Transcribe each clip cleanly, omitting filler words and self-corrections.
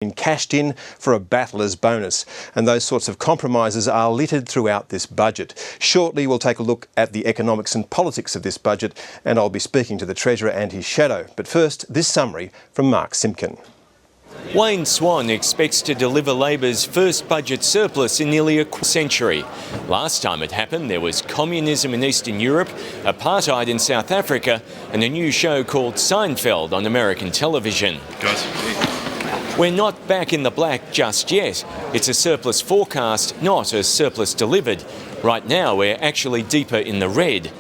been cashed in for a battler's bonus, and those sorts of compromises are littered throughout this budget. Shortly we'll take a look at the economics and politics of this budget, and I'll be speaking to the Treasurer and his shadow. But first, this summary from Mark Simpkin. Wayne Swan expects to deliver Labor's first budget surplus in nearly a century. Last time it happened, there was communism in Eastern Europe, apartheid in South Africa, and a new show called Seinfeld on American television. We're not back in the black just yet. It's a surplus forecast, not a surplus delivered. Right now, we're actually deeper in the red.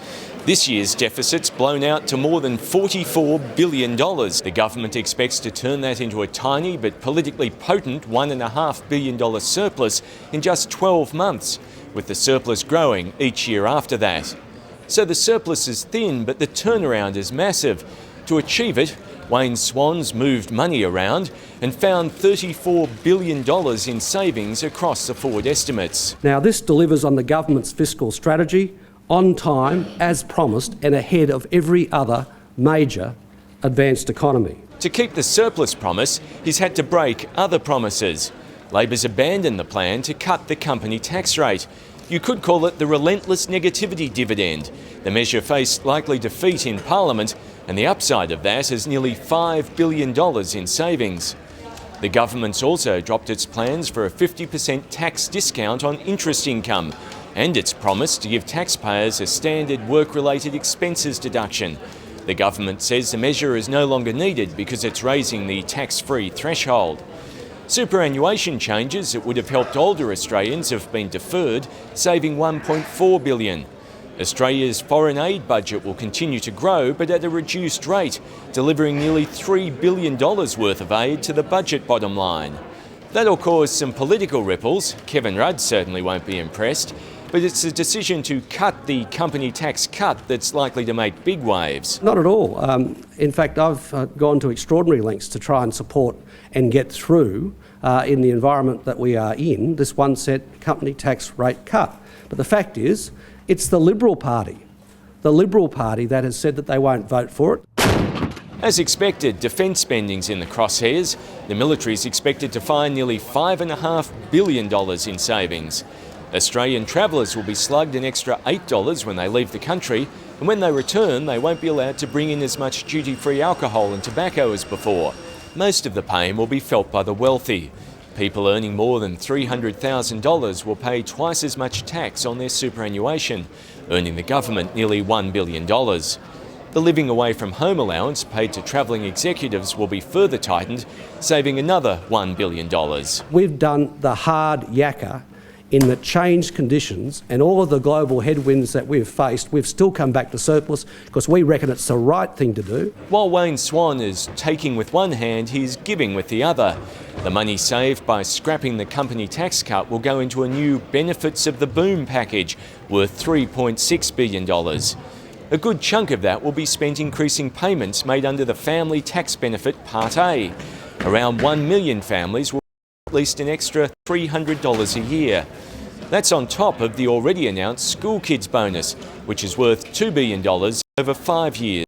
This year's deficit's blown out to more than $44 billion. The government expects to turn that into a tiny but politically potent $1.5 billion surplus in just 12 months, with the surplus growing each year after that. So the surplus is thin, but the turnaround is massive. To achieve it, Wayne Swan's moved money around and found $34 billion in savings across the forward estimates. Now, this delivers on the government's fiscal strategy, on time, as promised, and ahead of every other major advanced economy. To keep the surplus promise, he's had to break other promises. Labor's abandoned the plan to cut the company tax rate. You could call it the relentless negativity dividend. The measure faced likely defeat in Parliament, and the upside of that is nearly $5 billion in savings. The government's also dropped its plans for a 50% tax discount on interest income, and its promise to give taxpayers a standard work-related expenses deduction. The government says the measure is no longer needed because it's raising the tax-free threshold. Superannuation changes that would have helped older Australians have been deferred, saving $1.4 billion. Australia's foreign aid budget will continue to grow, but at a reduced rate, delivering nearly $3 billion worth of aid to the budget bottom line. That'll cause some political ripples. Kevin Rudd certainly won't be impressed, but it's a decision to cut the company tax cut that's likely to make big waves. Not at all. In fact, I've gone to extraordinary lengths to try and support and get through, in the environment that we are in, this one set company tax rate cut. But the fact is, it's the Liberal Party that has said that they won't vote for it. As expected, defence spending's in the crosshairs. The military's expected to find nearly $5.5 billion in savings. Australian travellers will be slugged an extra $8 when they leave the country, and when they return, they won't be allowed to bring in as much duty-free alcohol and tobacco as before. Most of the pain will be felt by the wealthy. People earning more than $300,000 will pay twice as much tax on their superannuation, earning the government nearly $1 billion. The living away from home allowance paid to travelling executives will be further tightened, saving another $1 billion. We've done the hard yakka in the changed conditions and all of the global headwinds that we've faced. We've still come back to surplus because we reckon it's the right thing to do. While Wayne Swan is taking with one hand, he's giving with the other. The money saved by scrapping the company tax cut will go into a new Benefits of the Boom package worth $3.6 billion. A good chunk of that will be spent increasing payments made under the Family Tax Benefit Part A. Around 1 million families will get at least an extra $300 a year. That's on top of the already announced School Kids bonus, which is worth $2 billion over 5 years.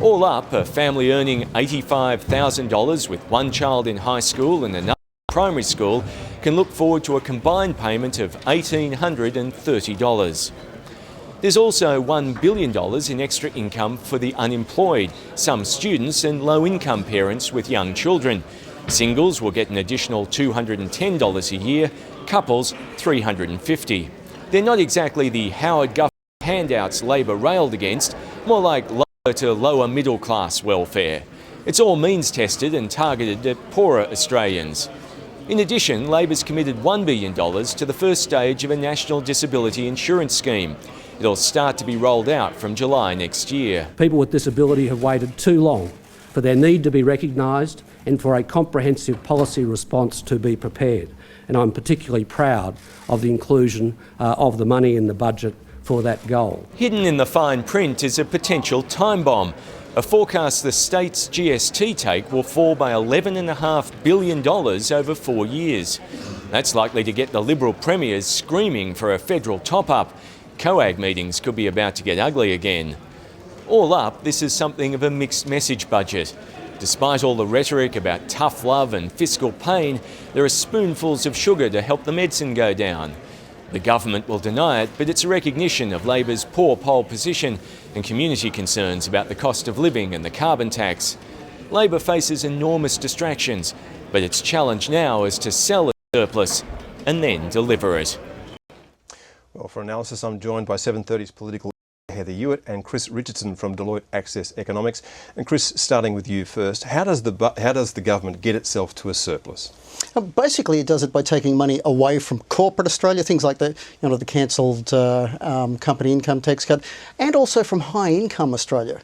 All up, a family earning $85,000 with one child in high school and another in primary school can look forward to a combined payment of $1,830. There's also $1 billion in extra income for the unemployed, some students and low-income parents with young children. Singles will get an additional $210 a year, couples $350. They're not exactly the Howard Government handouts Labor railed against, more like lower to lower middle class welfare. It's all means tested and targeted at poorer Australians. In addition, Labor's committed $1 billion to the first stage of a national disability insurance scheme. It'll start to be rolled out from July next year. People with disability have waited too long for their need to be recognised and for a comprehensive policy response to be prepared. And I'm particularly proud of the inclusion of the money in the budget for that goal. Hidden in the fine print is a potential time bomb. A forecast the state's GST take will fall by $11.5 billion over 4 years. That's likely to get the Liberal premiers screaming for a federal top-up. COAG meetings could be about to get ugly again. All up, this is something of a mixed message budget. Despite all the rhetoric about tough love and fiscal pain, there are spoonfuls of sugar to help the medicine go down. The government will deny it, but it's a recognition of Labor's poor poll position and community concerns about the cost of living and the carbon tax. Labor faces enormous distractions, but its challenge now is to sell the surplus and then deliver it. Well, for analysis, I'm joined by 7:30's political Heather Hewitt and Chris Richardson from Deloitte Access Economics. And Chris, starting with you first, how does the government get itself to a surplus? Basically, it does it by taking money away from corporate Australia, things like the cancelled company income tax cut, and also from high income Australia,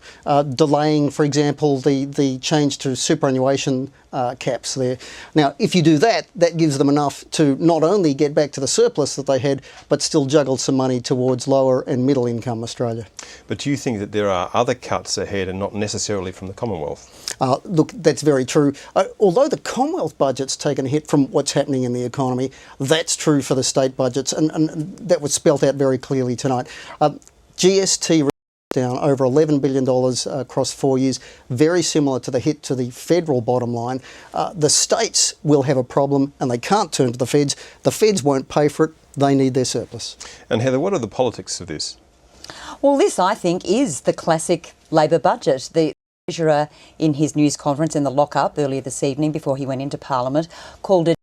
delaying, for example, the change to superannuation caps there. Now, if you do that, that gives them enough to not only get back to the surplus that they had, but still juggle some money towards lower and middle income Australia. But do you think that there are other cuts ahead and not necessarily from the Commonwealth? Look, that's very true. Although the Commonwealth budget's taken a hit from what's happening in the economy, that's true for the state budgets, and that was spelt out very clearly tonight. GST down over $11 billion across 4 years, very similar to the hit to the federal bottom line. The states will have a problem and they can't turn to the feds. The feds won't pay for it. They need their surplus. And Heather, what are the politics of this? Well, this, I think, is the classic Labor budget. The Treasurer, in his news conference in the lockup earlier this evening before he went into Parliament, called it